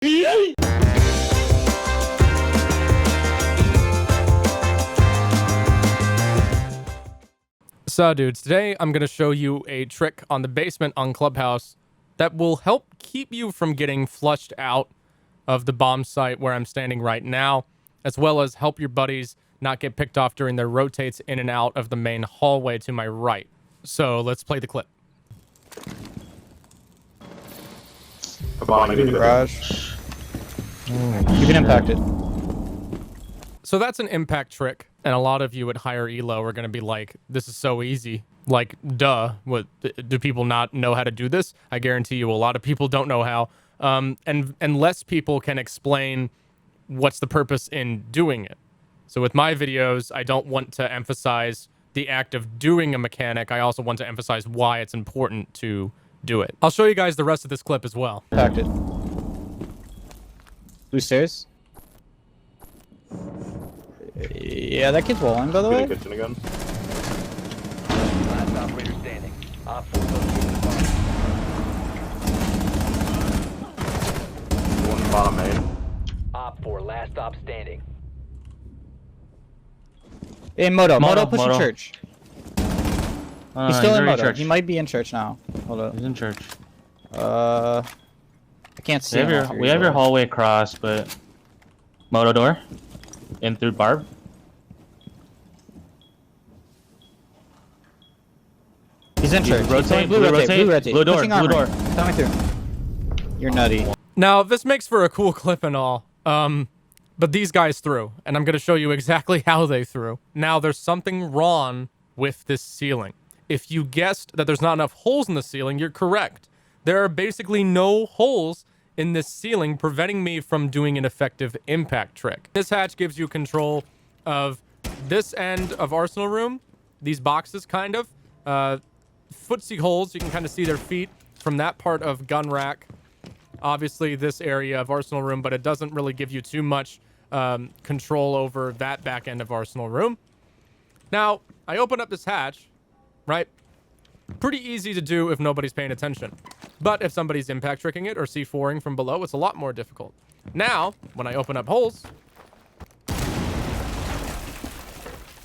So dudes, today I'm going to show you a trick on the basement on Clubhouse that will help keep you from getting flushed out of the bomb site where I'm standing right now, as well as help your buddies not get picked off during their rotates in and out of the main hallway to my right. So let's play the clip. Garage. You can impact it. So that's an impact trick, and a lot of you at higher elo are going to be like, this is so easy. Like, duh. What, do people not know how to do this? I guarantee you a lot of people don't know how. And less people can explain what's the purpose in doing it. So with my videos, I don't want to emphasize the act of doing a mechanic. I also want to emphasize why it's important to do it. I'll show you guys the rest of this clip as well. Impact it. Blue stairs. Yeah, that kid's rolling, by the way. Kitchen again. Last operator standing. Op 4 One bottom main. Op 4, last stop standing. Hey, Moto Moto, push Moto. in church. He's still in Moto. church. He might be in church now. Hold up. He's in church. I can't see him. We have your hallway across, but Moto door in through Barb. He's in church. Rotate, Blue blue rotate. rotate, Blue rotate. blue door, Pushing blue armory. door. Coming through. You're nutty. Now, this makes for a cool clip and all, but these guys threw, and I'm going to show you exactly how they threw. Now, there's something wrong with this ceiling. If you guessed that there's not enough holes in the ceiling, you're correct. There are basically no holes in this ceiling, preventing me from doing an effective impact trick. This hatch gives you control of this end of Arsenal room, these boxes, kind of. Footsie holes, you can kind of see their feet from that part of gun rack. Obviously this area of Arsenal room, but it doesn't really give you too much control over that back end of Arsenal room. Now, I open up this hatch, right? Pretty easy to do if nobody's paying attention. But if somebody's impact tricking it or C4ing from below, it's a lot more difficult. Now, when I open up holes,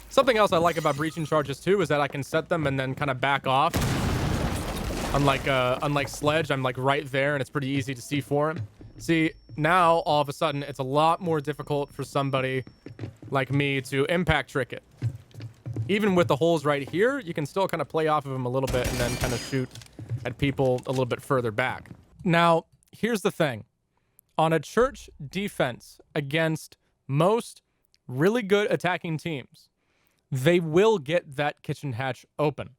something else I like about breaching charges too is that I can set them and then kind of back off. Unlike Sledge, I'm like right there and it's pretty easy to C4 him. See, now all of a sudden it's a lot more difficult for somebody like me to impact trick it. Even with the holes right here, you can still kind of play off of them a little bit and then kind of shoot at people a little bit further back. Now, here's the thing. On a church defense against most really good attacking teams, they will get that kitchen hatch open.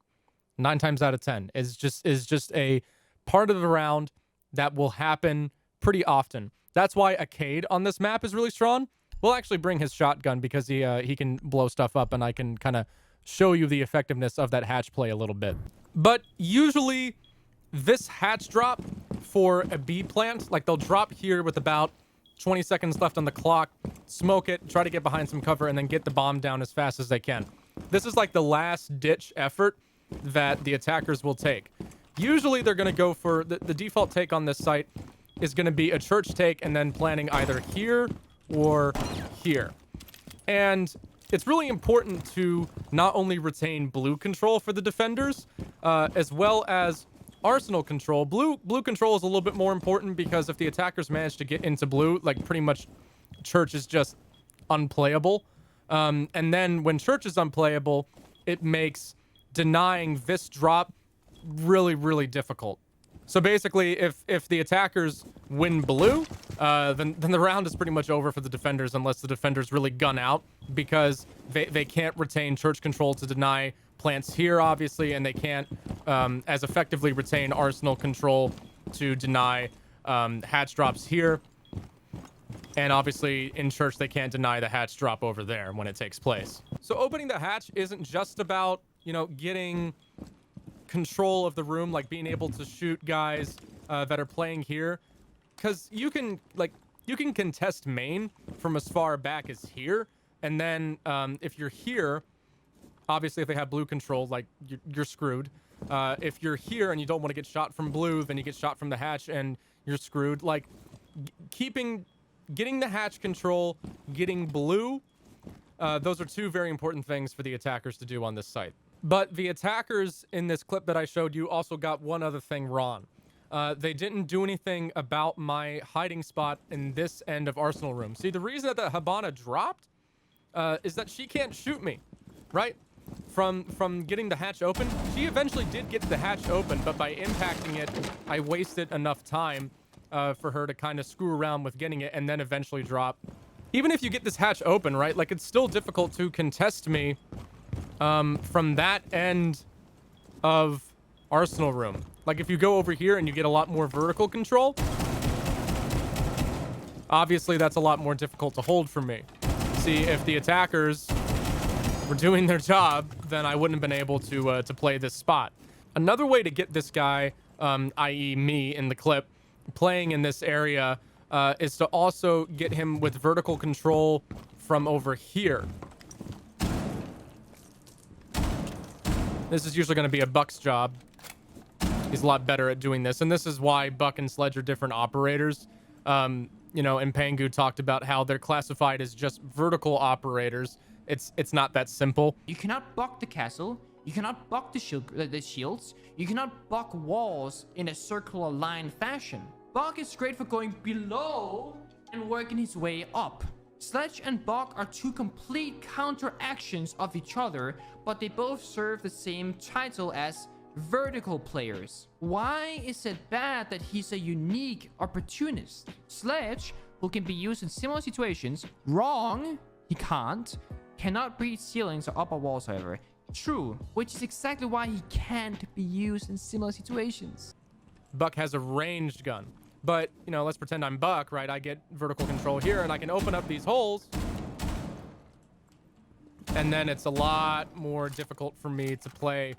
9 times out of 10 is just a part of the round that will happen pretty often. That's why a Cade on this map is really strong. We'll actually bring his shotgun because he can blow stuff up, and I can kind of show you the effectiveness of that hatch play a little bit. But usually this hatch drop for a B plant, like they'll drop here with about 20 seconds left on the clock, smoke it, try to get behind some cover, and then get the bomb down as fast as they can. This is like the last ditch effort that the attackers will take. Usually they're going to go for the default take on this site is going to be a church take and then planning either here or here. And it's really important to not only retain blue control for the defenders, as well as Arsenal control. Blue control is a little bit more important because if the attackers manage to get into blue, like pretty much church is just unplayable. And then when church is unplayable, it makes denying this drop really, really difficult. So basically, if the attackers win blue, then the round is pretty much over for the defenders unless the defenders really gun out, because they can't retain church control to deny plants here, obviously, and they can't as effectively retain Arsenal control to deny hatch drops here. And obviously, in church, they can't deny the hatch drop over there when it takes place. So opening the hatch isn't just about, you know, getting control of the room, like being able to shoot guys that are playing here, because you can contest main from as far back as here, and then if you're here, obviously if they have blue control, like you're screwed. If you're here and you don't want to get shot from blue, then you get shot from the hatch and you're screwed. Like, getting the hatch control, getting blue, those are two very important things for the attackers to do on this site. But the attackers in this clip that I showed you also got one other thing wrong. They didn't do anything about my hiding spot in this end of Arsenal room. See, the reason that the Habana dropped is that she can't shoot me, right? From getting the hatch open. She eventually did get the hatch open, but by impacting it, I wasted enough time for her to kind of screw around with getting it and then eventually drop. Even if you get this hatch open, right? Like, it's still difficult to contest me from that end of Arsenal room. Like, if you go over here and you get a lot more vertical control, obviously that's a lot more difficult to hold for me. See, if the attackers were doing their job, then I wouldn't have been able to play this spot. Another way to get this guy, i.e. me in the clip, playing in this area is to also get him with vertical control from over here. This is usually going to be a Buck's job. He's a lot better at doing this, and this is why Buck and Sledge are different operators. You know, and Pangu talked about how they're classified as just vertical operators. It's not that simple. You cannot block the castle. You cannot block the shields. You cannot block walls in a circular line fashion. Buck is great for going below and working his way up. Sledge and Buck are two complete counteractions of each other, but they both serve the same title as vertical players. Why is it bad that he's a unique opportunist? Sledge, who can be used in similar situations, wrong, he cannot breach ceilings or upper walls, however. True, which is exactly why he can't be used in similar situations. Buck has a ranged gun. But, you know, let's pretend I'm Buck, right? I get vertical control here, and I can open up these holes. And then it's a lot more difficult for me to play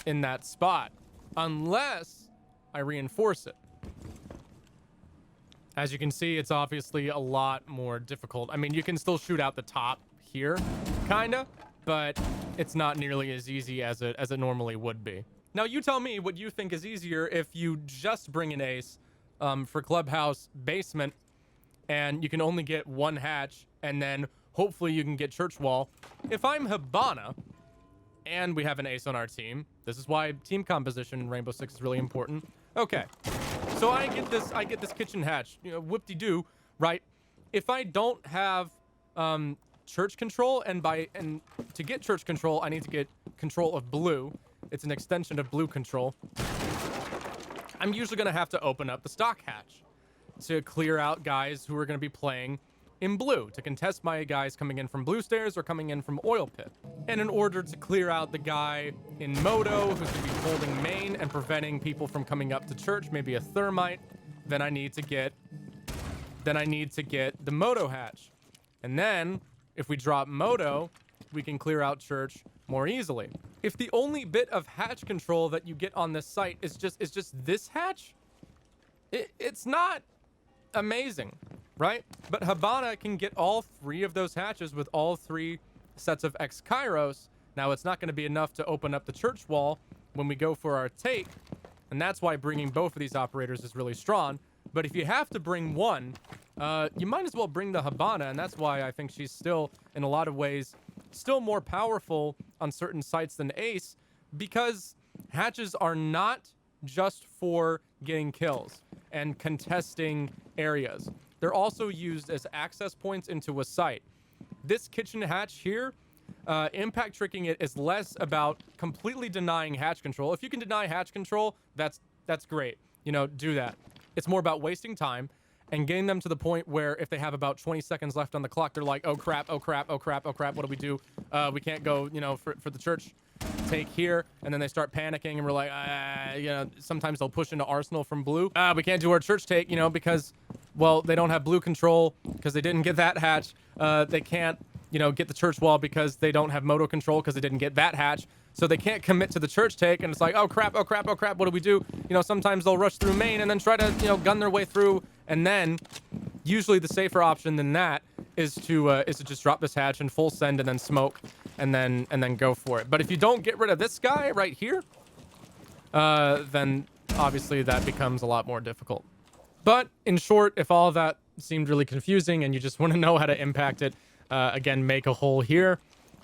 in that spot. Unless I reinforce it. As you can see, it's obviously a lot more difficult. I mean, you can still shoot out the top here, kinda. But it's not nearly as easy as it normally would be. Now, you tell me what you think is easier if you just bring an ace for Clubhouse Basement, and you can only get one hatch, and then hopefully you can get Church Wall. If I'm Habana, and we have an ace on our team, this is why team composition in Rainbow Six is really important. Okay, so I get this kitchen hatch, you know, whoop-de-doo, right? If I don't have church control, and to get church control, I need to get control of blue. It's an extension of blue control. I'm usually going to have to open up the stock hatch to clear out guys who are going to be playing in blue, to contest my guys coming in from blue stairs or coming in from oil pit. And in order to clear out the guy in Moto who's going to be holding main and preventing people from coming up to church, maybe a thermite, then I need to get the Moto hatch. And then if we drop Moto, we can clear out church more easily. If the only bit of hatch control that you get on this site is just this hatch, it's not amazing, right? But Habana can get all three of those hatches with all three sets of X Kairos. Now, it's not going to be enough to open up the church wall when we go for our take, and that's why bringing both of these operators is really strong. But if you have to bring one, you might as well bring the Habana, and that's why I think she's still, in a lot of ways, still more powerful on certain sites than Ace, because hatches are not just for getting kills and contesting areas. They're also used as access points into a site. This kitchen hatch here, impact tricking it is less about completely denying hatch control. If you can deny hatch control, that's great. You know, do that. It's more about wasting time and getting them to the point where if they have about 20 seconds left on the clock, they're like, oh crap, oh crap, oh crap, oh crap, what do we do? We can't go, you know, for the church take here. And then they start panicking and we're like, you know, sometimes they'll push into Arsenal from blue. We can't do our church take, you know, because, well, they don't have blue control because they didn't get that hatch. They can't, you know, get the church wall because they don't have moto control because they didn't get that hatch. So they can't commit to the church take, and it's like, oh crap, oh crap, oh crap, what do we do? You know, sometimes they'll rush through main and then try to, you know, gun their way through, and then usually the safer option than that is to just drop this hatch and full send and then smoke and then go for it. But if you don't get rid of this guy right here, then obviously that becomes a lot more difficult. But in short, if all of that seemed really confusing and you just want to know how to impact it, again, make a hole here,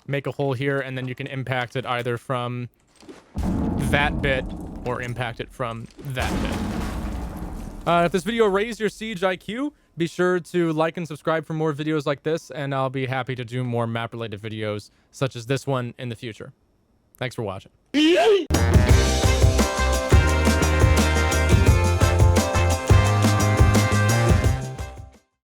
and then you can impact it either from that bit or impact it from that bit. If this video raised your Siege IQ, be sure to like and subscribe for more videos like this, and I'll be happy to do more map-related videos such as this one in the future. Thanks for watching.